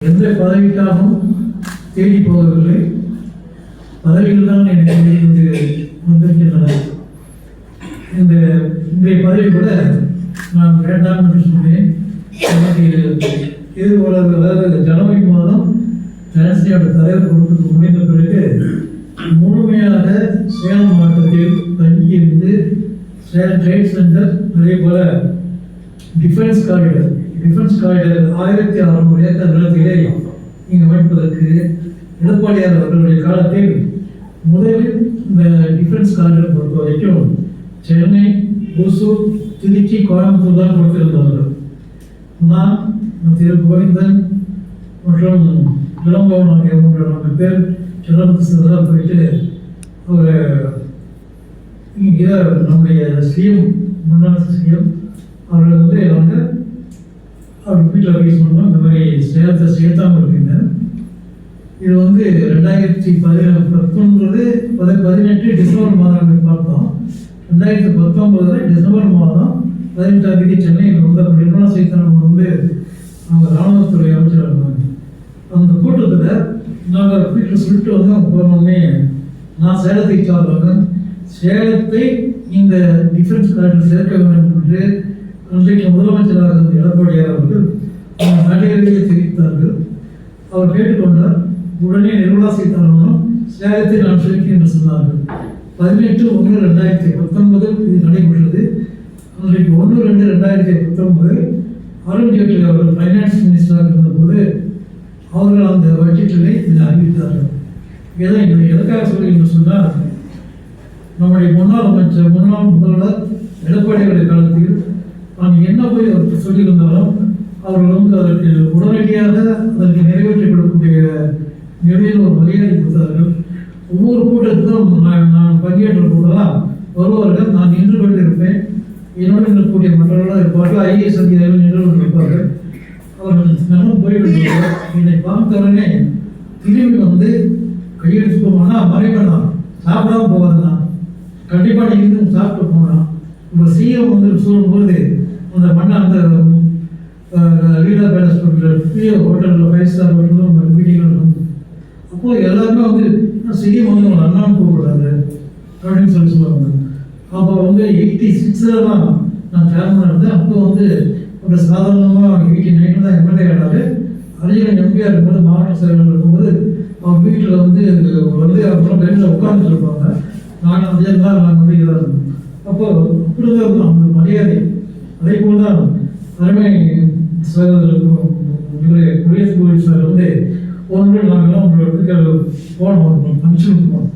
எந்த பதவிக்காகவும் தேடி போவதில்லை. பதவிகள் தான் என்னை வந்து வந்திருக்கின்றன. இந்த இன்றைய பதவி கூட நான் வேண்டாம் என்று சொன்னேன். எனக்கு அதாவது ஜனவரி மாதம் ஜனசேயோட தலைவர் பொறுப்புக்கு முடிந்த பிறகு முழுமையாக சேலம் மாவட்டத்தில் தங்கியிருந்து சேலம் ட்ரேட் சென்டர், அதே போல டிஃபென்ஸ் காரிடர் 1600 ஏக்கர் நிலத்திலே இங்கே அமைப்பதற்கு எடப்பாடியார் அவர்களுடைய காலத்தில் முதலில் இந்த டிஃபென்ஸ் காரிடர் பொறுத்த வரைக்கும் சென்னை, ஓசூர், திருச்சி, கோயம்புத்தூர் தான் கொடுத்திருந்தார்கள். நான் திரு கோவிந்தன் மற்றும் இளங்கோவன் ஆகிய 3 பேர் செல்லமுத்து போயிட்டு ஒரு இங்கே நம்முடைய சிஎம், முன்னாள் சிஎம் அவர்கள் வந்து நாங்கள் அவர் வீட்டில் ரைஸ் பண்ணோம். இந்த மாதிரி சேலத்தை சேர்த்தாமல் இருக்கீங்க. இது வந்து 2018 டிசம்பர் மாதம் பார்த்தோம். 2019 டிசம்பர் மாதம் 18ஆம் தேதி சென்னையில் வந்து நிர்மலா சீதாராமன் வந்து அவங்க ராணுவத்துறை அமைச்சராக இருந்தாங்க. அந்த கூட்டத்தில் நாங்கள் வீட்டில் சொல்லிட்டு வந்து அவங்க போனோடனே நான் சேலத்தை சார்ந்தவங்க, சேலத்தை இந்த டிஃபென்ஸ் காரிடர் சேர்க்க வேண்டும் என்று அன்றைக்கு முதலமைச்சராக இருந்த எடப்பாடியார் அவர்கள் நடைமுறையை தெரிவித்தார்கள். அவர் கேட்டுக்கொண்டார். உடனே நிர்மலா சீதாராமனும் சேலத்தை நான் சேர்க்கிறேன் என்று சொன்னார்கள். 18/1/2019 இது நடைபெற்றது. அன்றைக்கு 1/2/2019 அருண்ஜேட்லி அவர்கள் ஃபைனான்ஸ் மினிஸ்டராக இருந்தபோது அவர்கள் அந்த பட்ஜெட்டிலே இதை அறிவித்தார்கள். இதை எதற்காக சொல்லி என்று சொன்னால், நம்முடைய முன்னாள் முதல்வர் எடப்பாடியாருடைய காலத்தில் நான் என்ன போய் அவருக்கு சொல்லியிருந்தாலும் அவர்கள் வந்து அதற்கு உடனடியாக அதற்கு நிறைவேற்றி கொடுக்கக்கூடிய நிலையில் ஒரு மரியாதை கொடுத்தார்கள். ஒவ்வொரு கூட்டத்திலும் நான் பங்கேற்ற போதெல்லாம் வருவார்கள். நான் நின்று கொண்டிருப்பேன். என்னோடு இருக்கக்கூடிய மற்றவர்களாக இருப்பார்கள். ஐஏஎஸ் அதிகாரிகள் நின்று கொண்டிருப்பார்கள். அவர்கள் தினமும் போய்விடுவார்கள். என்னை பார்த்தவுடனே திரும்பி வந்து கையெழுத்து போனா மறைவேணாம், சாப்பிடாம போவாதுண்ணா, கண்டிப்பாக நீ இருந்து சாப்பிட்டு போனான். உங்கள் சிஎம் வந்து சொல்லும்போது அந்த அந்த லீடர் பேலஸ் பெரிய ஹோட்டலில் 5 ஸ்டார் ஹோட்டலும் மீட்டிங்கில் இருக்கும். அப்போது எல்லாருமே வந்து சிஎம் வந்து அவங்க அண்ணான்னு கூப்பிடுறாரு அப்படின்னு சொல்லுவாங்க. அப்போ வந்து 86 தான் நான் சேர்மனாக இருந்தேன். அப்போ வந்து ஒரு சாதாரணமாக 89 தான் எம்எல்ஏ ஆனாரு. அரியலன் எம்பிஆர் இருக்கும்போது, மாவட்ட செயலாளர் இருக்கும்போது அவங்க வீட்டில் வந்து அப்புறம் பெண்ணில் உட்கார்ந்துட்டு இருப்பாங்க. நான் அதெல்லாம் நாங்கள் வந்து இதாக இருந்தோம். அப்போ அப்படிதான் அந்த மரியாதை. அதே போல் தான் அருமை சகோதரருக்கும் குடியரசு கோவில் சார் வந்து ஒன்று நாங்கள்லாம் உங்களை போனோம், ஃபங்க்ஷனுக்கு போனோம்.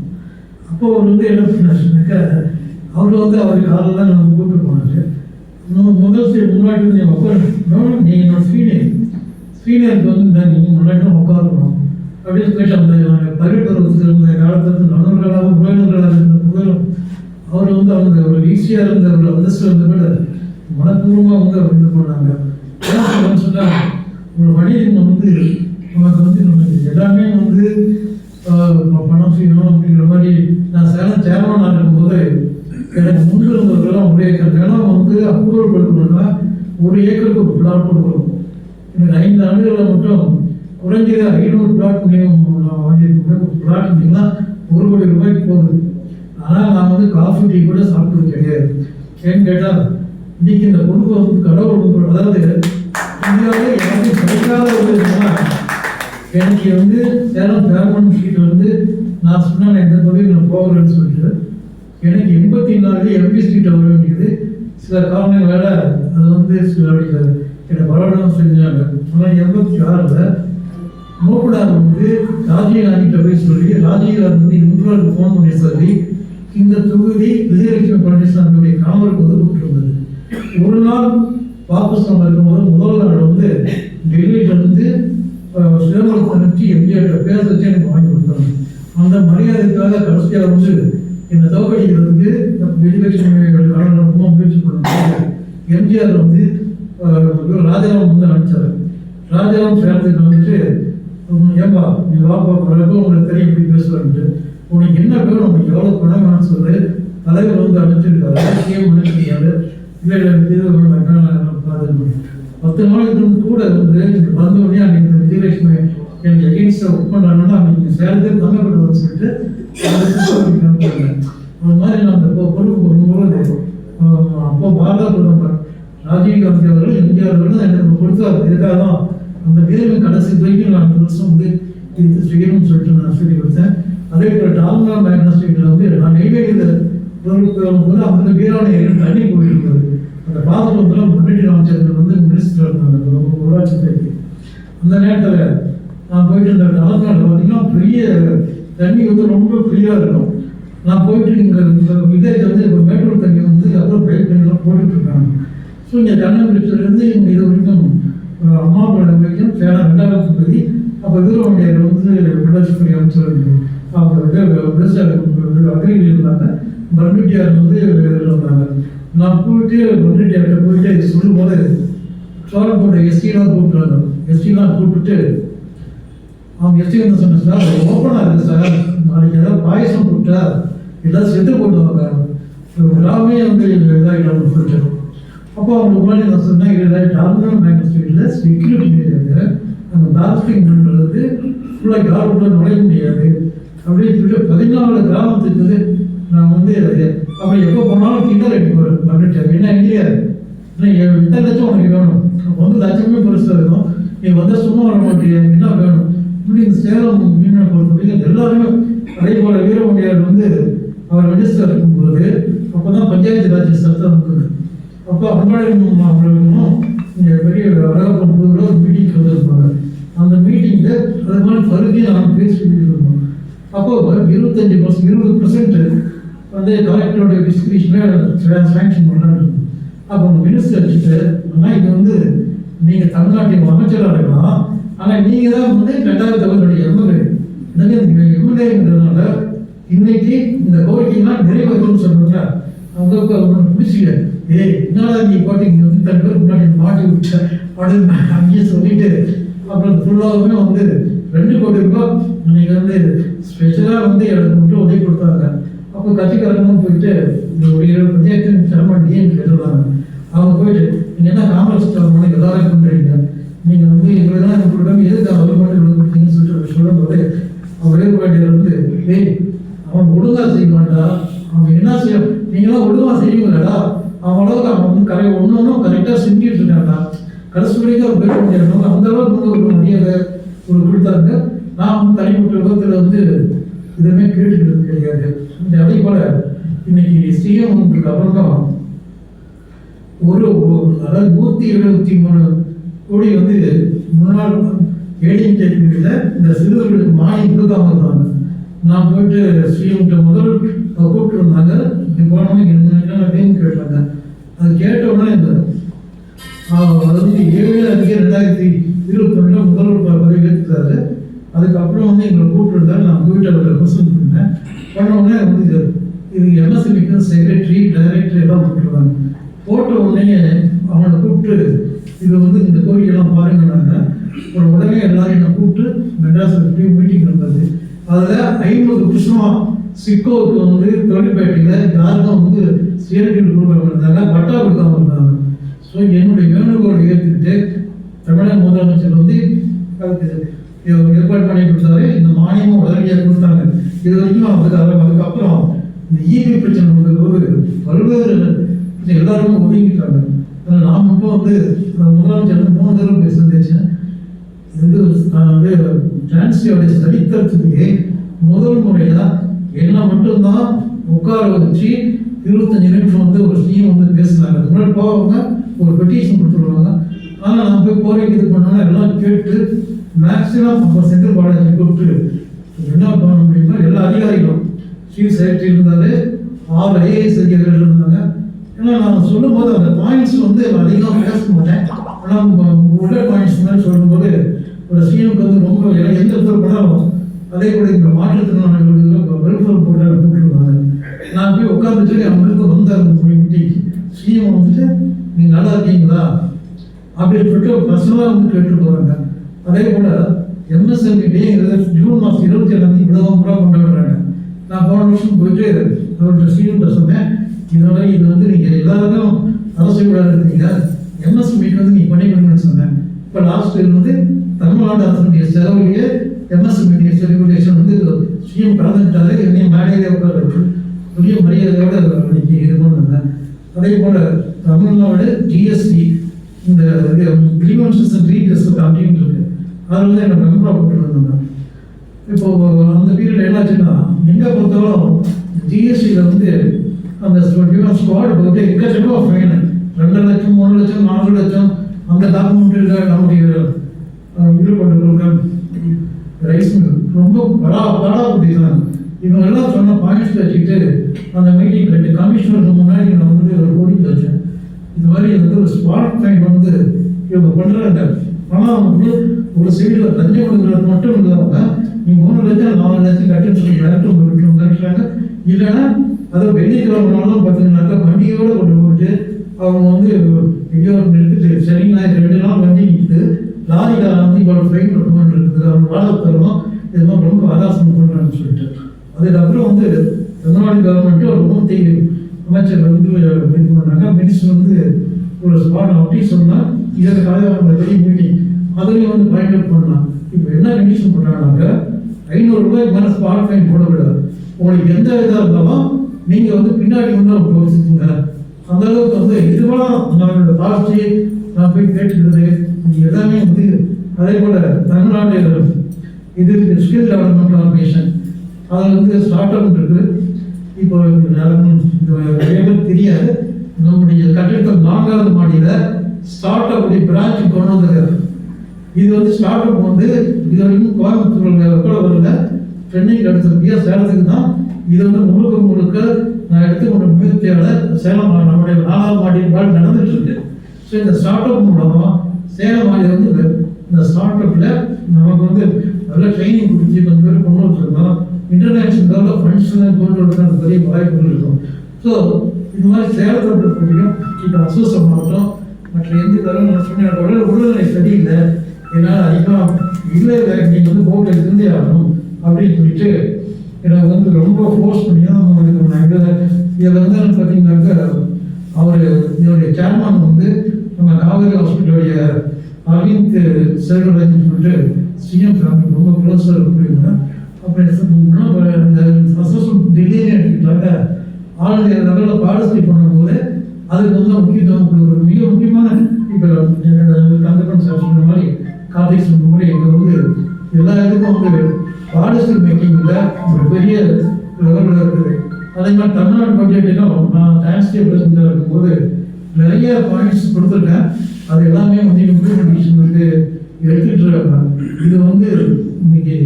அப்போ அவர் வந்து என்ன பண்ணாருனாக்கா, அவர் வந்து அவர் காலையில் தான் நம்ம கூப்பிட்டு போனார். முதல் முன்னாடி வந்து உட்காரணும், நீ என்னோட சீனியருக்கு வந்து நீங்கள் முன்னாடி தான் உட்காரணும் அப்படின்னு கேட்டு அந்த பரிபருவத்தில் இருந்த காலத்தில் நண்பர்களாக உறவினர்களாக இருந்த புகழும் அவர் வந்து அவங்க ஒரு ஈஸியாக இருந்த ஒரு அந்தஸ்து இருந்த விட மனப்பூர்வமாக வந்து அவர் இது பண்ணாங்க. சொன்னாங்க, ஒரு மனிதன் வந்து நமக்கு வந்து நமக்கு எல்லாமே வந்து பணம் செய்யணும் அப்படிங்கிற மாதிரி. நான் சேலம் சேர்மனாக இருக்கும்போது எனக்கு முன்பு இருந்தவர்களெல்லாம் 1 ஏக்கர் நிலம் வந்து அப்ரூவல் கொடுக்கணும்னா 1 ஏக்கருக்கு ஒரு பிளாட் கொடுக்கணும். எனக்கு 5 ஆண்டுகளில் மட்டும் குறைஞ்சது 500 பிளாட் மினிமம் நான் வாங்கியிருக்கேன். ஒரு பிளாட் இருந்தீங்கன்னா 1 கோடி ரூபாய்க்கு போகுது. ஆனால் நான் வந்து காஃபி டீ கூட சாப்பிட்டது கிடையாது. ஏன்னு கேட்டால் இன்னைக்கு இந்த பொண்ணு வந்து கடவுள், அதாவது இந்தியாவில் யாருக்கும் கிடைக்காத ஒரு எனக்கு வந்து சேலம் பேர்மன் சீட்டில் வந்து நான் சொன்னேன் எந்த பகுதியில் நான் போகிறேன்னு சொல்லிட்டு எனக்கு 84 எம்பி சீட்டை வர வேண்டியது. சில காரணங்களால் அது வந்து சில என்னை வரணும் செஞ்சாங்க. ஆனால் 86 மூப்பனார் வந்து ராஜீவ்காந்திகிட்ட போய் சொல்லி, ராஜீவ்காந்தி வந்து இந்திராவுக்கு ஃபோன் பண்ணி சொல்லி இந்த தொகுதி விஜயலட்சுமி பழனிசாமியுடைய கணவருக்கு ஒதுக்கப்பட்டிருந்தது. ஒரு நாள் வாபஸ் நம்ம இருக்கும்போது முதல் நாள் வந்து டெல்லியிலிருந்து சிதம்பரத்தை அனுப்பிச்சு எம்ஜிஆர்கிட்ட பேச வச்சு எனக்கு வாங்கி கொடுத்தாங்க. அந்த மரியாதைக்காக கடைசியாக வந்து என்னை தோக்கடிக்கிறதுக்கு விஜயலட்சுமியோட கணவன் முயற்சி பண்ணும்போது எம்ஜிஆர் வந்து ராஜாராம் வந்து அனுப்பிச்சாரு. ராஜாராம் சேலத்துக்கு வந்துட்டு, ஏன்பா நீ வாப்பா பிறகு உங்களுக்கு தெரியும் இப்படி பேசுவான்ட்டு, உனக்கு என்ன வேணும், உனக்கு எவ்வளோ பணம் வேணும்னு சொல்லு. தலைவர் வந்து அனுப்பிச்சிருக்காரு, சிஎம் அனுப்பிச்சிருக்காரு. இல்லை இது வேணும் 10 நாளைக்கு கூட வந்து வந்தோடனே அன்னைக்கு விஜயலட்சுமி கம்பெனிஸை ஒர்க் பண்ணுறாங்கன்னா நீங்கள் சேலரி கம்மிப்படுறதுன்னு சொல்லிட்டு அந்த மாதிரி நான் இப்போ பொறுப்பு வரும்போது அப்போ பாரத பிரதமர் ராஜீவ்காந்தி அவர்கள் எம்ஜிஆர் அவர்கள் எனக்கு கொடுத்தாரு. இதுக்காக தான் அந்த வேலை கடைசி வரைக்கும் நான் 2 வருஷம் வந்து இது செய்யணும்னு சொல்லிட்டு நான் சொல்லி கொடுத்தேன். அதே போல் டால்மா மேக்னஸ்டிக்கில் வந்து நான் நெய்வேலியில் பொறுப்பு வரும்போது அந்த வீராணை தண்ணி போயிட்டு இருந்தது. அந்த பாதுகாப்பில் முன்னாடி ராமச்சந்திரன் வந்து மினிஸ்டர் இருந்தாங்க உள்ளாட்சித்துறைக்கு. அந்த நேரத்தில் நான் போயிட்டு இருந்த டால்மாவில் பார்த்தீங்கன்னா பெரிய தண்ணி வந்து ரொம்ப ஃப்ரீயாக இருக்கும். நான் போயிட்டு இங்கே இந்த வில்லேஜ் வந்து இப்போ மேட்டூர் தண்ணி வந்து அப்புறம் பைப் தண்ணிலாம் போட்டுட்ருக்காங்க. ஸோ இங்கே கண்ணங்குறிச்சிலேருந்து இங்கே இது வரைக்கும் அம்மாபாளையம் வரைக்கும் சேலம் 2வது பகுதி. அப்போ வீரவண்டியர் வந்து உள்ளாட்சித்துறை அமைச்சர் அவங்க விவசாய அக்ரியில் இருந்தாங்க. பர்மிட்டியார் வந்து இருந்தாங்க. நான் போயிட்டு பர்மிட்டியார்கிட்ட போயிட்டு சொல்லும்போது சோழப்போட்ட எஸ்டிலாம் கூப்பிட்டுறாங்க. எஸ்டிலாம் கூப்பிட்டு அவங்க எஸ்டி வந்து சொன்னேன், சார் ஓப்பனாக இருக்குது சார், நாளைக்கு ஏதாவது பாயசம் போட்டா எல்லாம் செத்து போட்டுவாங்க, கிராமே வந்து இதாகிடணும்னு சொல்லிட்டு. அப்போ அவங்க முன்னாடி நான் சொன்னேன், இல்லை டார்மினல் பேங்க் ஸ்ட்ரீட்டில் செக்யூரிட்டி ஏரியாங்க, அந்த டார்ஸ்டிங் பண்ணுறது ஃபுல்லாக கிராமத்தில் நுழைய முடியாது அப்படின்னு சொல்லிட்டு 14 கிராமத்துக்கு நான் வந்து அப்போ எப்போ போனாலும் கிண்டல் அடிப்பார் பண்ணிட்டேன். என்ன இந்தியா இன்னும் 8 லட்சம் உனக்கு வேணும், 1 லட்சமே பெருசாக இருக்கும், நீ வந்து சும்மா வர மாட்டேங்க, என்ன வேணும் இப்படி. இந்த சேலம் மீனை பொறுத்தவரைக்கும் எல்லாருமே அதே போல வீரவண்டியார் வந்து அவர் மினிஸ்டர் இருக்கும்போது அப்போ தான் பஞ்சாயத்து ராஜ் சட்டம் வந்தது. அப்போ அன்பாளையம் அவர்களும் இங்கே பெரிய அழகப்பம் புதுல ஒரு மீட்டிங் வந்திருப்பாங்க. அந்த மீட்டிங்கில் அது மாதிரி பருத்தியை நாம் பேசிக்கிட்டு இருக்கோம். அப்போ 20% வந்து கலெக்டரோட டிஸ்கிரிப்ஷனில் சாங்ஷன் பண்ணலான்னு. அப்போ மினிஸ்டர் வச்சுட்டு ஆனால் இது வந்து நீங்கள் தமிழ்நாட்டின் அமைச்சராக இருக்கலாம், ஆனால் நீங்கள் தான் வந்து 2வது தலைவருடைய எம்எல்ஏ. நீங்கள் எம்எல்ஏங்கிறதுனால இன்னைக்கு இந்த கோரிக்கைலாம் நிறைவேற்றணும்னு சொல்லுங்க. அவங்க முடிச்சுக்க, என்னடா நீ பாட்டு இங்கே வந்து 10 பேருக்கு முன்னாடி மாட்டி விட்ட அப்படின்னு அங்கேயே சொல்லிட்டு அப்புறம் ஃபுல்லாகவே வந்து 2 கோடி ரூபாய் இன்னைக்கு வந்து ஸ்பெஷலாக வந்து எனக்கு மட்டும் உதவி கொடுத்தாங்க. அப்போ கட்சிக்காரங்களும் போயிட்டு இந்த ஒரு 7 பஞ்சாயத்து சிரமம் டிஎம் எழுதுறாங்க. அவங்க போயிட்டு நீங்கள் என்ன காங்கிரஸ் தரமான எல்லாரும் பண்ணுறீங்க, நீங்கள் வந்து எங்களுக்குதான் எனக்கு கொடுக்காம எதுக்கு அவர் மட்டும் கொடுத்தீங்கன்னு சொல்லிட்டு சொல்லும்போது அவரே வேண்டியவர் வந்து அவன் ஒழுங்காக செய்ய மாட்டா, அவன் என்ன செய்ய நீங்களாம் ஒழுங்காக செய்வீங்களா, அவன் அளவுக்கு அவன் வந்து ஒன்றும் கரெக்டாக செஞ்சுட்டு இருக்காண்டா, கடைசி வரைக்கும் அவர் பேச முடியாது. அந்த அளவுக்கு வந்து ஒரு மரியாதை ஒரு கொடுத்தாங்க. நான் வந்து தனிப்பட்ட விதத்தில் வந்து எதுவுமே கேட்டுக்கிறது கிடையாது. அதே போல இன்னைக்கு சிஎம் வந்ததுக்கு அப்புறம் தான் அதாவது 173 கோடி வந்து முன்னாள் ஏடிஎம் கேள்வியில் இந்த சிறுவர்களுக்கு மானியம் கொடுக்காம இருந்தாங்க. நான் போயிட்டு ஸ்ரீகிட்ட முதல் கூப்பிட்டு இருந்தாங்க, போனவங்க என்னன்னு கேட்டாங்க. அது கேட்ட உடனே இந்த அது வந்து 7/5/2022 முதல்வர் பதவி ஏற்றுக்காரு. அதுக்கப்புறம் வந்து எங்களை கூப்பிட்டு இருந்தாரு. நான் போயிட்டு அவரை கொஸ்டின் பண்ணேன். பண்ண உடனே வந்து இது எம்எஸ்எம்இக்கு செக்ரட்டரி டைரக்டர் எல்லாம் போட்டுருவாங்க. போட்ட உடனே அவனை கூப்பிட்டு இது வந்து இந்த கோரிக்கையெல்லாம் பாருங்கன்னாங்க. உடனே எல்லாரும் என்னை கூப்பிட்டு மெட்ராஸில் மீட்டிங் இருந்தது. அதில் 50 வருஷம் சிக்கோவுக்கு வந்து தொழிற்பேட்டையில் யாருக்கும் வந்து சீரடிகள் கொடுக்காம இருந்தாங்க, பட்டா கொடுக்காம இருந்தாங்க. ஸோ என்னுடைய வேண்டுகோளை ஏற்றுக்கிட்டு தமிழக முதலமைச்சர் வந்து அதுக்கு ஏற்பாடு பண்ணி கொடுத்தாரு. இந்த மானியமும் உடனடியாக கொடுத்தாங்க. இது வரைக்கும் அதுக்கப்புறம் இந்த ஈபி பிரச்சனை வந்தபோது பல்வேறு எல்லாருமே ஒதுங்கிட்டாங்க. அதனால் நான் மட்டும் வந்து முதலமைச்சர் 3 தடவை போய் சந்திச்சேன். இது வந்து டிரான்ஸ்லேயோடைய சரித்திரத்துலேயே முதல் முறையாக என்ன மட்டும்தான் உட்கார வச்சு 25 நிமிஷம் வந்து ஒரு சிஎம் வந்து பேசுனாங்க. அதுக்கு முன்னாடி போவாங்க, ஒரு பெட்டிஷன் கொடுத்துருவாங்க. ஆனால் நான் போய் கோரிக்கை இது பண்ணோன்னா எல்லாம் கேட்டு மேக்ஸிமம் நம்ம செந்தில் பாலாஜி கூப்பிட்டு என்ன பண்ண முடியுமோ எல்லா அதிகாரிகளும் சீஃப் செக்ரட்டரி இருந்தாரு, 6 ஐஏஎஸ் அதிகாரிகள் இருந்தாங்க. ஏன்னா நான் சொல்லும் போது அந்த பாயிண்ட்ஸ் வந்து அதிகமாக பேச மாட்டேன். ஆனால் உள்ள பாயிண்ட்ஸ் மாதிரி சொல்லும்போது ஒரு சிஎம்க்கு வந்து ரொம்ப எந்த இடத்துல பண்ணாலும் அதே கூட இந்த மாற்றுத்திறனாளிகளுக்கு வெல்ஃபேர் போர்ட்டில் கூப்பிட்டுருந்தாங்க. நான் போய் உட்காந்துட்டு அவங்களுக்கு வந்தார் மீட்டிங். சிஎம் வந்துட்டு நீங்கள் நல்லா இருக்கீங்களா அப்படின்னு சொல்லிட்டு பர்சனலாக வந்து கேட்டு போகிறாங்க. அதே போல் எம்எஸ்எம்இ டே ஜூன் மாதம் 27ஆம் தேதி விதமாக கொண்டாடுறாங்க. நான் போன வருஷம் போயிட்டு அவர்கிட்ட சிஎம்கிட்ட சொன்னேன், இதோட இது வந்து நீங்கள் எல்லாருக்கும் அரசு விழா இருக்கீங்க, எம்எஸ்எம்இக்கு வந்து நீங்கள் பண்ணி கொடுங்கன்னு சொன்னேன். இப்போ லாஸ்ட் வந்து தமிழ்நாடு அரசுடைய செலவுலேயே எம்எஸ்எம்இடி செலிபிரேஷன் வந்து சிஎம் கலந்துட்டாரு. என்னையும் மேடையிலே உட்கார வச்சு பெரிய மரியாதையோட இன்னைக்கு இது பண்ணுங்க. அதே போல் தமிழ்நாடு ஜிஎஸ்டி இந்த கிரீவன்சஸ் அண்ட் ரீகஸ் கமிட்டின்னு இருக்கு. அதில் வந்து என்னை மெம்பராக போட்டுருந்தாங்க. இப்போ அந்த பீரியட் என்னாச்சுன்னா எங்கே பொறுத்தவரைக்கும் ஜிஎஸ்டியில் வந்து அந்த ஸ்குவாட் போட்டு எக்கச்சக்கமாக ஃபைனு 2 லட்சம் 3 லட்சம் 4 லட்சம் அந்த டாக்குமெண்ட்டில் நம்முடைய ஈடுபட்டு ரைஸ் மில் ரொம்ப படாபடி தான். இவங்க எல்லாம் சொன்ன பாயிண்ட்ஸ் வச்சுக்கிட்டு அந்த மீட்டிங் 2 கமிஷனருக்கு முன்னாடி நான் வந்து ஒரு கோரிக்கை வச்சேன். இது மாதிரி வந்து ஒரு ஸ்பாட் ஃபைன் வந்து இவங்க பண்ணுறாங்க. ஆனால் வந்து ஒரு சைடில் லஞ்சம் கொடுக்குறது மட்டும் இல்லாமல் நீ 3 லட்சம் 4 லட்சம் கட்டுன்னு சொல்லி மிரட்டுறாங்க. இல்லைன்னா அதை வெள்ளிக்கிழமைனாலும் பார்த்தீங்கன்னாக்கா வண்டியோடு கொண்டு போயிட்டு அவங்க வந்து எங்கேயோ நிறுத்திட்டு சரிங்களா 2 நாள் வண்டி நிற்குது, லாரிக்கார வந்து இவ்வளோ ஃபைன் கட்டணும்னு இருக்குது, அவங்க வாடகை தரணும், இது மாதிரி ரொம்ப ஆதாசம் பண்ணுறான்னு சொல்லிட்டு அதுக்கப்புறம் வந்து தமிழ்நாடு கவர்மெண்ட்டு ஒரு மூர்த்தி அமைச்சர் வந்து இது பண்ணாங்க. மினிஸ்டர் வந்து ஒரு ஸ்பாட் அப்படி சொன்னால் இதற்காக அவங்க பெரிய மீட்டிங் அதுலேயும் வந்து பாயிண்ட் அவுட் பண்ணலாம். இப்போ என்ன கண்டிஷன் பண்ணுறாங்கனாக்கா 500 ரூபாய்க்கு மேலே ஸ்பாட் ஃபைன் போடக்கூடாது. உங்களுக்கு எந்த இதாக இருந்தாலும் நீங்கள் வந்து பின்னாடி வந்து அவங்க வச்சுக்கோங்க. அந்த அளவுக்கு வந்து இதுவெல்லாம் நம்மளோட பாலிசி நான் போய் கேட்டுக்கிறது எல்லாமே வந்து. அதே போல் தமிழ்நாடு இது ஸ்கில் டெவலப்மெண்ட் கார்பரேஷன் அதில் வந்து ஸ்டார்ட் அப் இருக்குது. இப்போ இந்த தெரியாது, நம்முடைய கட்டிடம் 4வது மாடியில் ஸ்டார்ட் அப் பிரான்ச் கொண்டு வந்திருக்காரு. இது வந்து ஸ்டார்ட் அப் வந்து இது வரைக்கும் கோயம்புத்தூர் கூட வரல, சென்னைக்கு அடுத்தபடியாக சேலத்துக்கு தான் இது வந்து முழுக்க நான் எடுத்துக்கொண்ட முயற்சியால் சேலம் நம்முடைய 4வது மாடியின் நடந்துட்டு இருக்கு. ஸோ இந்த ஸ்டார்ட் அப் மூலமாக சேலம் மாடி வந்து இந்த ஸ்டார்ட் அப்பில் நமக்கு வந்து நல்ல ட்ரைனிங் கொடுத்து கொஞ்சம் பேர் கொண்டு வந்துருக்கோம். இன்டர்நேஷனல் லெவலில் ஃபண்ட்ஸ்லாம் கொண்டு வரதுக்கு பெரிய வாய்ப்புகள் இருக்கும். ஸோ இது மாதிரி சேலத்தை பொறுத்தவரைக்கும் இப்போ அசோசியேட் மாவட்டம் மற்ற எந்த தரம் சொன்ன உடல்நிலை சரியில்லை, என்னால் அதிகமாக இல்லை, நீங்கள் வந்து போர்டில் இருந்தே ஆகணும் அப்படின்னு சொல்லிட்டு எனக்கு வந்து ரொம்ப ஃபோர்ஸ் பண்ணி தான் உங்களுக்கு இதில் வந்து பார்த்தீங்கன்னாக்கா அவர் இதோடைய சேர்மன் வந்து நம்ம காவேரி ஹாஸ்பிட்டலுடைய அரவிந்த் செல்வராஜன் சொல்லிட்டு சிஎம் ஃபேமிலி ரொம்ப க்ளோஸாக இருப்பாங்க. அப்புறம் இந்த அசோசியேட் டெல்லியே எடுத்துக்கிட்டாக்க ஆல் இந்தியா லெவலில் பார்ட்டிசிபேட் பண்ணும்போது அதுக்கு வந்து முக்கியத்துவம் கொடுக்குறது மிக முக்கியமான. இப்போ கந்தப்பன் சார் சொன்ன மாதிரி கார்த்திக் சொன்ன மாதிரி எங்கள் வந்து எல்லா இதுக்கும் வந்து பார்ட்டிசிபேட் மேக்கிங்கில் ஒரு பெரிய லெவலில் இருக்குது. அதே மாதிரி தமிழ்நாடு பட்ஜெட்டிலும் நான் டாக்ஸ் டே பிரசிடண்டாக இருக்கும்போது நிறைய பாயிண்ட்ஸ் கொடுத்துருக்கேன். அது எல்லாமே வந்து இம்ப்ளிமெண்டேஷன் வந்து எடுத்துகிட்டு இருக்காங்க. இது வந்து இன்னைக்கு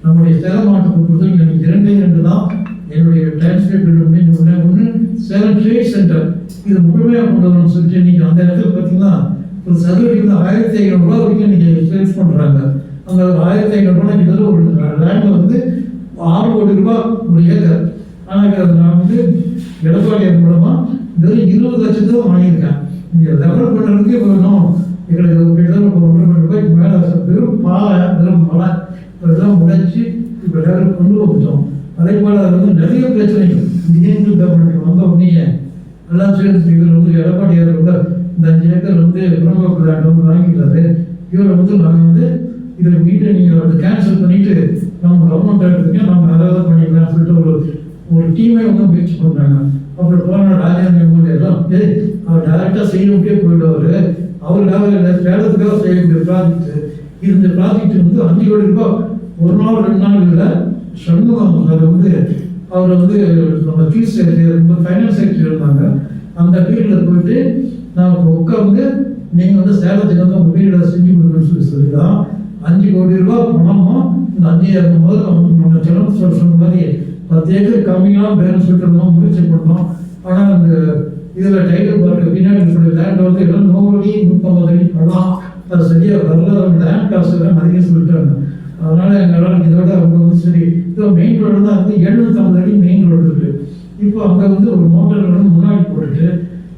நம்முடைய சேலம் மாவட்டத்தை பொறுத்தவரைக்கும் எனக்கு 2 தான் என்னுடைய டாக்ஸ் டே ஒன்று சேலம் ட்ரேட் சென்டர் இது முழுமையாக கொண்டு வரணும்னு சொல்லிட்டு இன்னைக்கு அந்த இடத்துல பார்த்தீங்கன்னா ஒரு சதுரடி வந்து 1500 ரூபா வரைக்கும் இன்னைக்கு சேல்ஸ் பண்ணுறாங்க. அந்த 1500 ரூபாய் கிட்ட ஒரு லேண்டில் வந்து 6 கோடி ரூபாய் ஒரு ஏக்கர். ஆனால் நான் வந்து எடப்பாடியார் மூலமாக வெறும் 20 லட்சத்தை வாங்கியிருக்கேன். இங்கே டெவலப் பண்ணுறதுக்கே போகணும் எங்களுக்கு கிட்டத்தட்ட 1.5 கோடி ரூபாய்க்கு மேலே வெறும் பாலை வெறும் மழை இதெல்லாம் முளைச்சி இப்போ டெவலப் கொண்டு வந்துட்டோம். அதே போல் அது வந்து நிறைய பிரச்சனைகள் டிஎன்டி கவர்மெண்ட் வந்த உடனே எல்லாம் சேர்ந்து இவர் வந்து எடப்பாடியார் கூட இந்த 5 ஏக்கர் வந்து பிரம்மபுரம் லேண்ட் வந்து வாங்கிட்டாரு. இவரை வந்து நாங்கள் வந்து இதில் மீட்டை நீங்கள் வந்து கேன்சல் பண்ணிவிட்டு நம்ம கவர்மெண்ட் எடுத்துக்கோங்க, நம்ம அதாவது பண்ணிக்கலாம்னு சொல்லிட்டு ஒரு டீமே வந்து முயற்சி பண்ணுறாங்க. அப்புறம் போன ராஜேந்திர எல்லாம் அவர் டேரெக்டாக செய்யணுக்கே போயிடுவார். அவருக்காக சேலத்துக்காக செய்யக்கூடிய ப்ராஜெக்ட் இந்த ப்ராஜெக்ட் வந்து 5 கோடி ரூபாய் ஒரு நாள் 2 நாள் இல்லை. சண்முகம் அதை வந்து அவர் வந்து நம்ம சீஃப் செக்ரட்டரி ஃபைனான்ஸ் செக்ரட்டரி இருந்தாங்க. அந்த ஃபீல்டில் போயிட்டு நான் உட்காந்து நீங்கள் வந்து சேலத்துக்கு வந்து உங்கள் வீட்டில் செஞ்சு கொடுக்கணும்னு சொல்லி தான் 5 கோடி ரூபாய் பணமும் இந்த 5,000 முதல்ல நம்ம செலவு சொன்ன மாதிரி 10 ஏக்கர் கம்மியாக பேரன் சொல்லிட்டு முயற்சி பண்ணோம். ஆனால் அந்த இதில் டைட்டில் பார்க்க பின்னாடி இருக்கிற லேண்ட் வந்து எல்லாம் 100 அடி 150 அடி பணம் அது சரியாக வரல. லேண்ட் காசு எல்லாம் நிறைய சொல்லிட்டாங்க. அதனால் எங்களால் இதோட அவங்க வந்து சரி இப்போ மெயின் ரோடு தான் வந்து 750 அடி மெயின் ரோடு இருக்குது. இப்போ அங்கே வந்து ஒரு மோட்டர் வந்து முன்னாடி போட்டுட்டு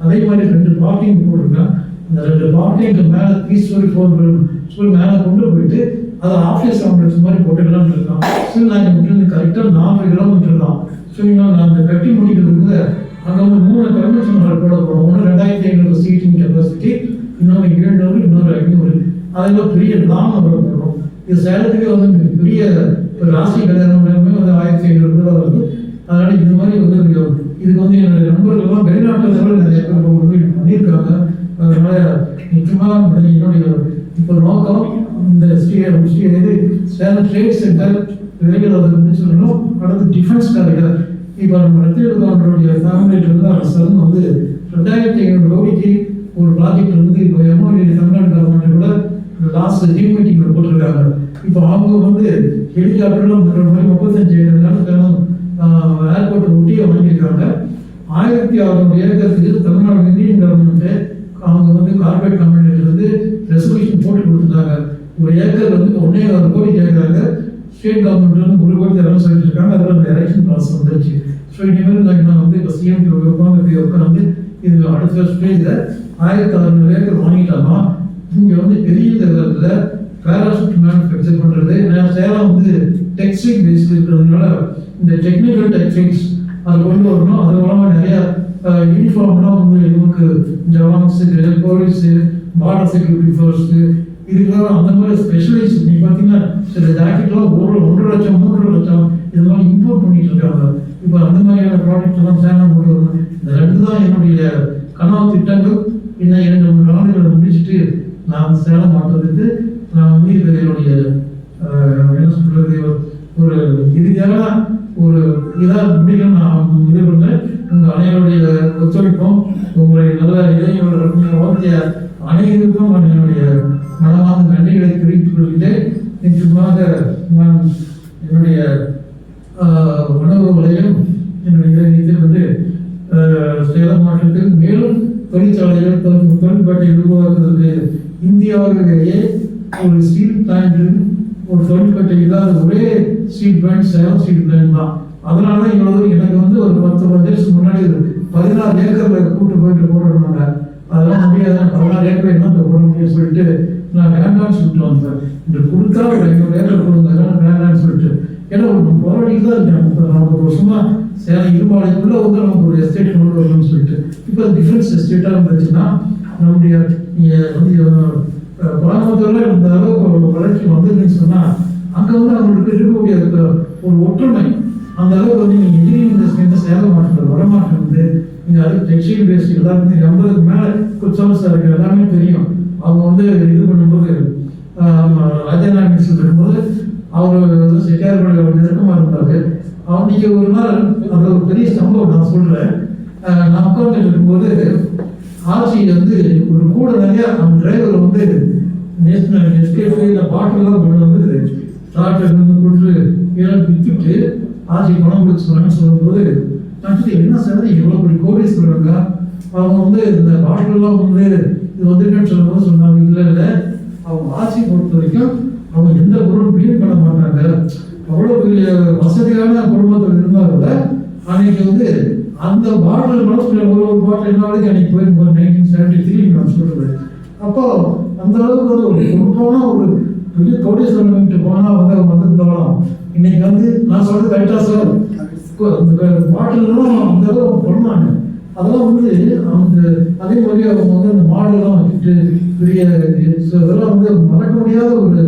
அதே மாதிரி 2 பார்க்கிங் போட்டிருக்கேன். அந்த 2 பார்க்கிங்க்கு மேலே 3 ஸ்டோரி 4 ஸ்டோரி மேலே கொண்டு போயிட்டு அதை ஆஃபீஸ் காம்ப்ளெக்ஸ் மாதிரி போட்டுக்கலாம்னு இருக்கோம். ஸ்டில் நாங்கள் மட்டும் கரெக்டாக 4 கிலோமீட்டர் தான். ஸோ நான் அந்த கட்டி முடிக்கிறதுக்கு அங்கே வந்து 3 கன்வென்ஷன் ஹால் போட போகிறோம். ஒன்று 2500 சீட்டிங் கெப்பாசிட்டி, இன்னொன்று 700, இன்னொரு 500. அதெல்லாம் பெரிய லாங் போடுறோம். இது சேலத்துக்கே வந்து பெரிய ஒரு ராசி கல்யாணமே வந்து 1500 ரூபா வருது. அதனால இந்த மாதிரி வந்து இதுக்கு வந்து என்னுடைய நண்பர்கள்லாம் வெளிநாட்டில் கூட நிறைய பேர் உதவி பண்ணியிருக்காங்க. அதனால நிச்சயமாக என்னுடைய இப்போ நோக்கம் இந்த இது சேலம் ட்ரேட் சென்டர் விரைவில் அதை முடிச்சிடணும். அடுத்து டிஃபென்ஸ் காரிடர். இப்போ நம்ம ரத்தினகுமாரோடைய ஃபேமிலியிலிருந்து அரசு வந்து 2500 கோடிக்கு ஒரு ப்ராஜெக்ட் வந்து இப்போ எம்ஓடி தமிழ்நாடு கவர்மெண்ட் கூட லாஸ்ட் ஜீவ் மீட்டிங்கில் போட்டிருக்காங்க. இப்போ அவங்க வந்து ஹெலிகாப்டர்லாம் 35,000 ஏர்போர்ட் ஒட்டியை வாங்கியிருக்காங்க. 1600 ஏக்கருக்கு தமிழ்நாடு இந்தியன் கவர்மெண்ட்டு அவங்க வந்து கார்பரேட் கம்பெனிலிருந்து ரெசல்யூஷன் போட்டு கொடுத்துட்டாங்க. ஒரு ஏக்கர் வந்து 1.5 கோடி கேட்குறாங்க. ஸ்டேட் கவர்மெண்ட் வந்து 1 கோடி தரணும் சொல்லிட்டு இருக்காங்க. அதில் அந்த எலெக்ஷன் ப்ராசஸ் வந்துருச்சு. ஸோ இனிமேல் நான் வந்து இப்போ சிஎம் உட்காந்து இது அடுத்த ஸ்டேஜில் 1600 ஏக்கர் வாங்கிட்டாமா இங்கே வந்து பெரிய லெவலில் பேராசூட் மேனுஃபேக்சர் பண்ணுறது. சேலம் வந்து டெக்ஸ்டைல் பேஸ்ட் இருக்கிறதுனால இந்த டெக்னிக்கல் டெக்ஸ்டைல்ஸ் அது கொண்டு வரணும். அது மூலமாக நிறையா யூனிஃபார்ம்லாம் வந்து இவங்களுக்கு ஜவான்ஸுக்கு, போலீஸு, பார்டர் செக்யூரிட்டி ஃபோர்ஸு இதுக்கெல்லாம் அந்த மாதிரி ஸ்பெஷலைஸ் நீங்கள் பார்த்தீங்கன்னா சில ஜாக்கெட்லாம் 1.5 லட்சம் 3 லட்சம் இது மாதிரி இம்போர்ட் பண்ணிட்டு இருக்காங்க. இப்போ அந்த மாதிரியான ப்ராடக்ட் எல்லாம் சேலம் கொண்டு வரணும். இந்த 2 தான் என்னுடைய கனவு திட்டங்கள். இன்னும் 2-3 ஆண்டுகளை முடிச்சுட்டு நான் சேலம் மாற்றத்துக்கு நான் வந்து என்னுடைய என்ன சொல்றது ஒரு இறுதியான ஒரு இதாக முடிக்க நான் இது பண்ணுறேன். உங்கள் அனைவருடைய ஒத்துழைப்பும் உங்களுடைய நல்ல இளைஞர்களுடைய அனைவருக்கும் நான் என்னுடைய மனமான நன்றிகளை தெரிவித்துக் கொள்கிறேன். நிச்சயமாக நான் என்னுடைய உணவுகளையும் என்னுடைய இதில் வந்து சேலம் மாவட்டத்தில் மேலும் தொழிற்சாலைகள் தொழில்பாட்டை உருவாக்குவதற்கு இந்தியாவிலேயே ஒரு ஸ்டீல் பிளான்ட் ஒரு தொழில்பாட்டை இல்லாத ஒரே steel plant Salem steel plant தான். அதனால தான் இவ்வளவு எனக்கு வந்து ஒரு 10 வருஷத்துக்கு முன்னாடி 16 ஏக்கர்ல கூட்டு போயிட்டு போடுறாங்க. அதெல்லாம் முடியாது, 16 ஏக்கர் என்ன போட முடியும் சொல்லிட்டு நான் வேண்டாம்னு சொல்லிட்டு வந்தேன். இந்த கொடுத்தா ஒரு 500 ஏக்கர் கொடுங்க வேண்டாம்னு சொல்லிட்டு. ஏன்னா போராடிட்டு தான் இருக்கேன். 40 வருஷமா சேலம் இருபாளையத்துக்குள்ள வந்து நமக்கு ஒரு எஸ்டேட் கொண்டு வரணும்னு சொல்லிட்டு. இப்போ டிஃபரன்ஸ் எஸ்டேட்டாக இருந்துச்சுன்னா நம்முடைய கோயம்புத்தூர்ல இந்த அளவுக்கு வளர்ச்சி வந்துருக்குன்னு சொன்னா அங்கே வந்து அவங்களுக்கு இருக்கக்கூடிய ஒரு ஒற்றுமை அந்த அளவுக்கு வந்து நீங்கள் இன்ஜினியரிங் இண்டஸ்ட்ரி சேலம் மாவட்டத்தில் வடமாற்றம் வந்து நீங்கள் அதுக்கு டெக்ஸ்டைல் பேஸ்ட் எல்லாருமே 50க்கு மேலே குச்சாமஸ் இருக்கு எல்லாமே தெரியும். அவங்க வந்து இது பண்ணும்போது ராஜநாயக மினிஸ்டர் இருக்கும்போது அவர் வந்து செட்டியாரோட நெருக்கமாக இருந்தார். அன்னைக்கு ஒரு நாள் அது ஒரு பெரிய சம்பவம் நான் சொல்கிறேன். நான் உட்காந்துட்டு இருக்கும்போது ஆர்சி வந்து ஒரு கூட நிறைய அந்த டிரைவர் வந்து நேஷனல் எஸ்கேஃபே பாட்டிலாம் கொண்டு வந்து ஸ்டார்டர் வந்து போட்டு இதெல்லாம் விற்றுட்டு ஆர்சி பணம் கொடுத்து சொன்னாங்கன்னு சொல்லும்போது நான் என்ன சார் எவ்வளோ பெரிய கோடிஸ் சொல்கிறாங்க. அவங்க வந்து இந்த பாட்டிலாம் வந்து இது வந்துருக்குன்னு சொல்லும்போது சொன்னாங்க இல்லை அவங்க ஆர்சி பொறுத்த வரைக்கும் அவங்க எந்த பொருளும் கிளீன் பண்ண மாட்டாங்க. அவ்வளோ பெரிய வசதியான குடும்பத்தில் இருந்தால் கூட அன்னைக்கு வந்து அந்த பாட்டில் மனசில் ஒரு பாட்டில் என்ன வரைக்கும் அன்னைக்கு போயிருக்கோம் 1973 நான் சொல்றது. அப்போ அந்த அளவுக்கு வந்து ஒரு பொறுப்பான ஒரு பெரிய கோடீஸ்வரன் போனால் வந்து அவங்க வந்திருந்தாலும் இன்னைக்கு வந்து நான் சொல்றது கரெக்டாக சார் அந்த பாட்டிலாம் அந்த அளவுக்கு பண்ணாங்க. அதெல்லாம் வந்து அவங்க அதே மாதிரி அவங்க வந்து அந்த மாடெல்லாம் வச்சுட்டு பெரிய இதெல்லாம் வந்து மறக்க முடியாத ஒரு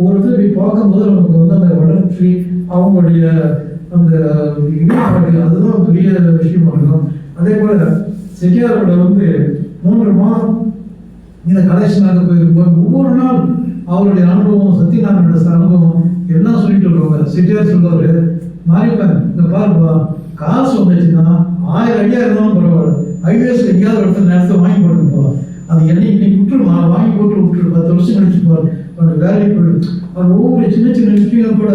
இடத்துல போய் பார்க்கும்போது நமக்கு வந்து அந்த வளர்ச்சி அவங்களுடைய அந்த ஈடுபாடு அதுதான் பெரிய விஷயமா இருக்கும். அதே போல செட்டியாரோட வந்து 3 மாதம் இந்த கலெக்ஷனாக போயிருக்கும்போது ஒவ்வொரு நாள் அவருடைய அனுபவம் சத்யநாராயணோட அனுபவம் எல்லாம் சொல்லிட்டு வருவாங்க. செட்டியார் சொல்லுவாரு மாறிப்பேன் இந்த பாருப்பா காசு வந்துச்சுன்னா 1000 அடியா இருந்தாலும் பரவாயில்ல ஹைவேஸ்ல எங்கேயாவது இடத்துல நேரத்தை வாங்கி போடுங்கப்பா. அது இன்னைக்கு விட்டுருமா வாங்கி போட்டு விட்டுரு 10 வருஷம் கழிச்சுப்பாரு அவனோட வேலைக்கு போயிடும். அவர் ஒவ்வொரு சின்ன சின்ன விஷயம் கூட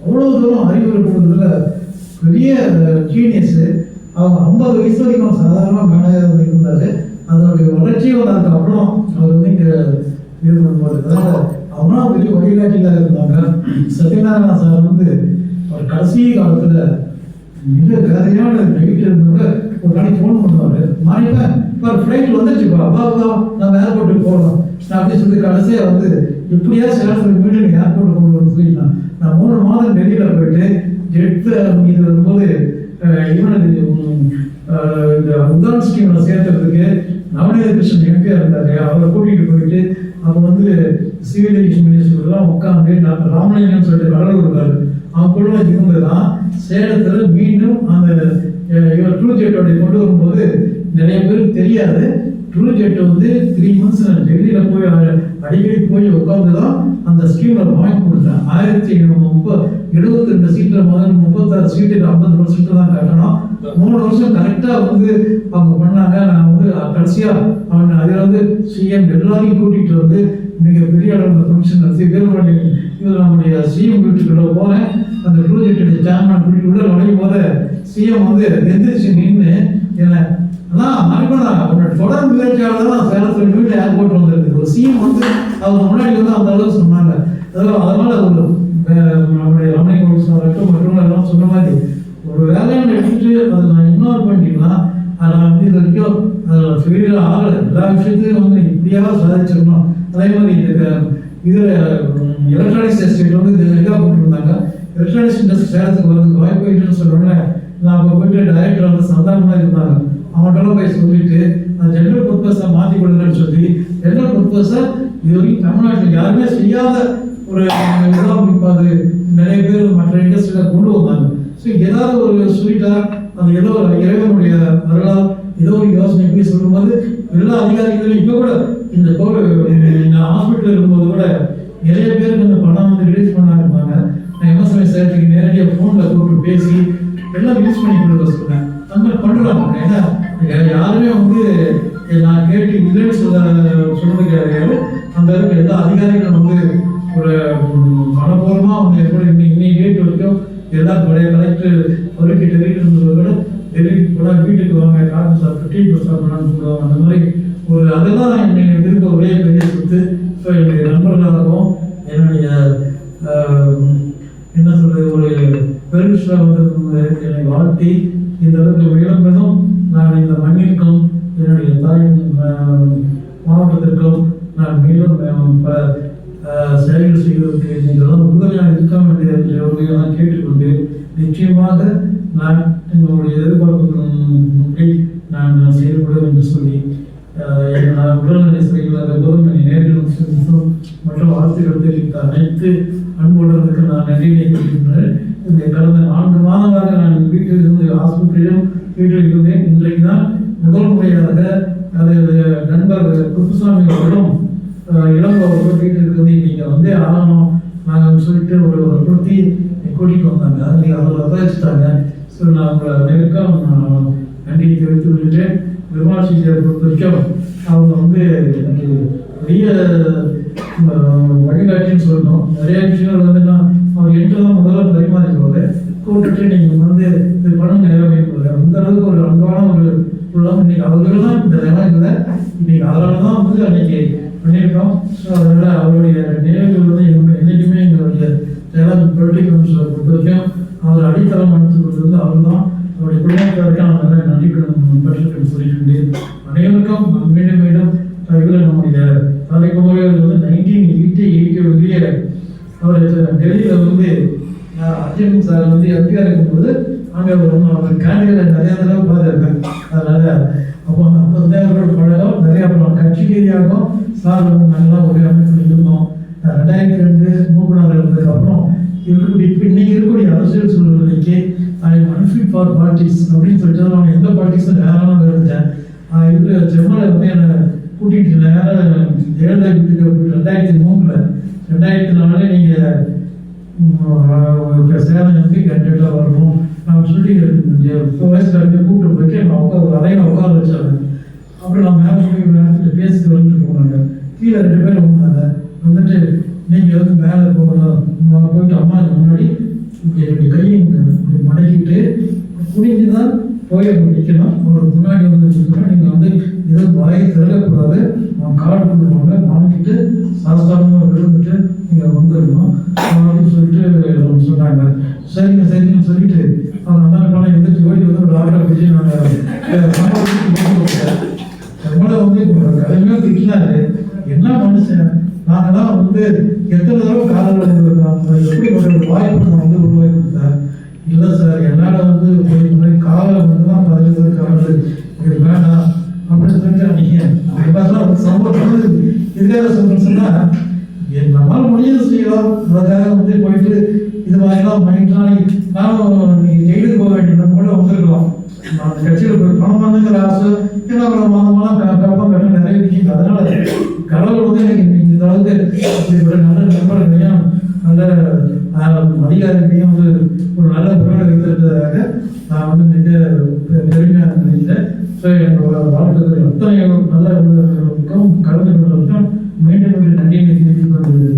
அவ்வளோ தூரம் அறிவுரை கொடுத்ததுல பெரிய ஜீனியஸு. அவங்க 50 வயசு வரைக்கும் சாதாரணமாக மேனேஜர் இருந்தார். அதனுடைய வளர்ச்சியும் அதுக்கப்புறம் அவர் வந்து இங்கே இது பண்ணுவார். அதனால் அவங்களாம் பெரிய வழிகாட்டியாக இருந்தாங்க. சத்யநாராயண சார் வந்து அவர் கடைசி காலத்தில் மிக வேலையான நைட்டு இருந்தவங்க ஒரு நாளைக்கு ஃபோன் பண்ணுவார். மாறிப்பா இப்போ ஃப்ளைட் வந்துருச்சுப்பா வா நம்ம ஏர்போர்ட்டுக்கு போகலாம் அப்படின்னு சொல்லி கடைசியாக வந்து எப்படியா சேலத்துக்கு மீண்டும் நீங்கள் ஏர்போர்ட் கொண்டு வந்து சொல்லினா நான் 3 மாதம் டெல்லியில் போயிட்டு ஜெட்டு இது வரும்போது இவனுக்கு இந்த உதான் ஸ்கீமில் சேர்த்துறதுக்கு நவநீத கிருஷ்ணன் எம்பியாக இருந்தார். அவரை கூட்டிகிட்டு போயிட்டு அப்போ வந்து சிவில் ஏவியேஷன் மினிஸ்டர்லாம் உட்காந்து டாக்டர் ராமலிங்கன்னு சொல்லிட்டு கடலூர் இருக்காரு, அவங்க கூட இருந்ததுதான் சேலத்தில் மீண்டும் அந்த இவர் ட்ரூ ஜெட்டோடைய கொண்டு வரும்போது நிறைய பேருக்கு தெரியாது. ட்ரூ ஜெட் வந்து 3 months நான் டெல்லியில் போய் அடிக்கடி போய் உட்காந்து தான் அந்த ஸ்கீமில் வாங்கி கொடுத்தேன். 1972 சீட்டில் முதல் 36 சீட்டுக்கு 50% தான் கட்டணும். 3 வருஷம் கரெக்டாக வந்து அவங்க பண்ணாங்க. நான் வந்து கடைசியாக அவன் அதில் வந்து சிஎம் எல்லாரையும் கூட்டிகிட்டு வந்து மிகப்பெரிய அளவில் ஃபங்க்ஷன் நடத்தி வேறுபாடு இதில் நம்முடைய சிஎம் வீட்டுக்குள்ள போகிறேன். அந்த ப்ராஜெக்டுடைய சேர்மன் கூட்டிட்டு உள்ள நுழையும் போது சிஎம் வந்து எந்திரிச்சு நின்று என்ன அதான் மறுபடியும் அவனோட தொடர் முயற்சியால் தான் சேலத்தில் வீட்டு ஏர்போர்ட் வந்துருக்கு. ஒரு சிஎம் வந்து அவங்க முன்னாடி வந்து அந்த அளவுக்கு சொன்னாங்க. அதனால ஒரு நம்முடைய ரமணிகோல் சார்ட்டும் மற்றவங்க எல்லாம் சொன்ன மாதிரி ஒரு வேலையை எடுத்துட்டு அதை நான் இக்னோர் பண்ணிட்டீங்கன்னா அதை வந்து இது வரைக்கும் அதில் ஃபெயிலியர் ஆகலை. எல்லா விஷயத்தையும் வந்து இப்படியாக சாதிச்சிடணும். அதே மாதிரி இந்த இதில் எலக்ட்ரானிக்ஸ் எஸ்டேட் வந்து இதாக போட்டுருந்தாங்க. எலக்ட்ரானிக்ஸ் இண்டஸ்ட்ரி சேலத்துக்கு வரதுக்கு வாய்ப்பு இல்லைன்னு சொல்லுவாங்க. நான் அப்போ போயிட்டு டைரக்டர் வந்து சாதாரணமாக இருந்தாங்க. அவங்கள்ட்ட போய் சொல்லிட்டு அந்த ஜென்ரல் பர்பஸை மாற்றி கொடுங்கன்னு சொல்லி ஜென்ரல் பர்பஸை இது வரைக்கும் தமிழ்நாட்டில் யாருமே செய்யாத ஒரு இதாக முடிப்பாது நிறைய பேர் மற்ற இண்டஸ்ட்ரியில் கொண்டு வந்தாங்க. ஸோ ஏதாவது ஒரு ஸ்வீட்டாக அந்த ஏதோ இறைவனுடைய அருளால் ஏதோ ஒரு யோசனை போய் சொல்லும்போது எல்லா அதிகாரிகளும் இப்போ கூட இந்த ஹாஸ்பிட்டல் இருக்கும்போது கூட நிறைய பேருக்கு அந்த பணம் வந்து ரிலீஸ் பண்ண இருப்பாங்க. நான் எம்எஸ்எம்ஐ சேர்த்துக்கு நேரடியாக ஃபோனில் கூப்பிட்டு பேசி எல்லாம் ரிலீஸ் பண்ணி கொடுக்க சொன்னேன். அந்த மாதிரி பண்ணுறாங்க. ஏன்னா யாருமே வந்து நான் கேட்டு இல்லைன்னு சொல்றது கிடையாது. அந்த அளவுக்கு எல்லா அதிகாரிகளும் வந்து ஒரு மனப்பூர்வமாக அவங்க எப்படி இன்னைக்கு டேட் வரைக்கும் எல்லாம் பழைய கலெக்டர் அவருக்கு டெல்லிட்டு இருந்ததை விட டெல்லிக்கு கூட வீட்டுக்கு வாங்க காஃபி சாப்பிட்டு டீ சாப்பிடலான்னு சொல்லுவாங்க. அந்த மாதிரி ஒரு அதெல்லாம் எனக்கு இருக்க ஒரே பெரிய சொத்து. ஸோ என்னுடைய நண்பர்களாகவும் என்னுடைய என்ன சொல்றது ஒரு பெருமிஷாக வந்து என்னை வாழ்த்தி இந்த அளவுக்கு விளம்பரம் நான் இந்த மண்ணிற்கும் என்னுடைய தாய் மாவட்டத்திற்கும் நான் மேலும் செயல்கள் செய்வதற்கு நீங்களும் உதவியாக இருக்க வேண்டியதான் கேட்டுக்கொண்டு நிச்சயமாக நான் எங்களுடைய எதிர்பார்ப்புகளை நான் செயல்படுவேன் என்று சொல்லி உடல்நிலை செயலாளர் கௌதமணி நேரில் மற்றும் ஆசிரியர்கள் தெரிவித்த அனைத்து அன்புடனுக்கு நான் நன்றியை தெரிவிக்கின்றேன். இந்த கடந்த 4 மாதங்களாக நான் வீட்டில் இருந்து ஹாஸ்பிட்டலிலும் வீட்டில் இருந்தேன். இன்றைக்கு தான் முதல் முறையாக அது நண்பர் குப்புசாமி அவர்களும் இளங்கோவர்கள் வீட்டில் இருந்து இன்னைக்கு வந்து ஆகணும் நாங்கள் சொல்லிட்டு ஒரு குர்த்தி கூட்டிகிட்டு வந்தாங்க. நீங்கள் அதில் வச்சிட்டாங்க. ஸோ நான் உங்களை நெருக்கம் நன்றியை தெரிவித்து விட்டுட்டேன். பெருமாள் சீட்டியை பொறுத்த வரைக்கும் அவங்க வந்து எனக்கு பெரிய வழிகாட்டின்னு சொல்லணும். நிறைய விஷயங்கள் வந்து நான் அவர் என்றெல்லாம் முதல்ல பரிமாறிக்குவாரு கூப்பிட்டு நீங்கள் வந்து இது பணம் நிறைவேறுவாரு. அந்த அளவுக்கு ஒரு அன்பான ஒரு உள்ளம் இன்னைக்கு அவர்களெல்லாம் இந்த நிலம் இல்லை. இன்னைக்கு அதனால தான் வந்து அன்னைக்கு பண்ணியிருக்கோம். ஸோ அதனால் அவருடைய நினைவுகள் வந்து என்றைக்குமே எங்களுடைய சேலம் பொலிட்டிக்கல் பொறுத்த வரைக்கும் அவர் அடித்தளம் அமைத்து கொடுத்தது அவர் தான். அவருடைய குடும்பத்திற்கு நான் நிறைய நன்றி பெற்றிருக்கேன் சொல்லிட்டு அனைவருக்கும் மீண்டும் மீண்டும் இதில் நம்முடைய தலைமுறை வந்து 1988 அவர் டெல்லியில் வந்து அர்ஜுன் சார் வந்து எம்பியாக இருக்கும்போது அங்கே அவர் கேண்டிடேட் நிறையா தடவை பார்த்துருக்கேன். அதனால் அப்போ 50,000 பழகம் நிறையா அப்புறம் கட்சி ரீதியாகவும் சார் வந்து நல்லா ஒரே அமைப்பில் இருந்தோம். 2002-3 இருந்ததுக்கப்புறம் இருக்கக்கூடிய இப்போ இன்னைக்கு இருக்கக்கூடிய அரசியல் சூழ்நிலைக்கு அன்ஃபிட் ஃபார் பார்ட்டிஸ் அப்படின்னு சொல்லிட்டு நான் எந்த பார்ட்டிஸும் நேரம் இருந்தேன். இது செம்மலை வந்து என்னை கூட்டிகிட்டு நேரம் ஜெயலலிதா வீட்டுக்கு 2003 நீங்கள் சேலம் எப்படி கேண்டிடேட்டாக வரணும் நான் சொல்லி 4 வயசுல கூப்பிட்டு போயிட்டு நான் ஒரு அறையில் உட்கார வச்சாங்க. அப்புறம் நான் மேலே போய் நேரத்தில் பேசிட்டு வந்துட்டு போனாங்க. கீழே 2 பேர் வந்தாங்க. வந்துட்டு நீங்கள் வந்து மேலே போகணும் போயிட்டு அம்மா முன்னாடி என்னுடைய கையை மடக்கிட்டு குடிஞ்சு தான் போய் நிற்கணும். அவரோட முன்னாடி வந்து நீங்கள் வந்து ஏதோ வாயை திறக்கக்கூடாது. அவன் கார்டு கொடுப்பாங்க வாங்கிட்டு சாஸ்தாரமாக விழுந்துட்டு நீங்கள் வந்துடணும் அப்படின்னு சொல்லிட்டு சொன்னாங்க. சரிங்க சரிங்கன்னு சொல்லிட்டு அவங்க அம்மா பணம் எதிர்த்து போயிட்டு வந்து ஒரு ஆட்டோ பிடிச்சி நாங்கள் நம்மளை வந்து கடுமையாக திட்டினாரு. என்ன மனுஷன் நாங்கள்லாம் வந்து எத்தனை தடவை காலில் எப்படி ஒரு வாய்ப்பு நான் வந்து உருவாக்கி கொடுத்தேன். இல்லை சார் என்னால் வந்து காலை வந்து தான் 15 காலம் எனக்கு வேண்டாம் அப்படின்னு சொல்லிட்டு நீங்கள் அது மாதிரிலாம் சம்பவம் இதுக்காக சொல்றேன்னு சொன்னா நம்மளால முடிஞ்சது செய்யலாம். அதுக்காக வந்து போயிட்டு இது மாதிரிலாம் மைண்ட்லாம் நானும் நீங்க ஜெயிலுக்கு போக வேண்டிய கூட வந்துருக்கலாம். நான் அந்த கட்சியில் போய் பணம் பண்ணுங்கிற ஆசை ஏன்னா மாதமெல்லாம் கப்பம் கட்ட நிறைய விஷயம். அதனால கடவுள் வந்து எனக்கு இந்த அளவுக்கு இப்படிப்பட்ட நல்ல நண்பர்களையும் நல்ல அதிகாரிகளையும் வந்து ஒரு நல்ல முறையில் வைத்திருந்ததாக நான் வந்து மிக பெருமையாக நினைக்கிறேன். ஸோ என்னோட வாழ்க்கையில் அத்தனை நல்ல உள்ளவர்களுக்கும் கலந்து கொண்டவர்களுக்கும் மீண்டும் நன்றியை தெரிவித்துக் கொண்டு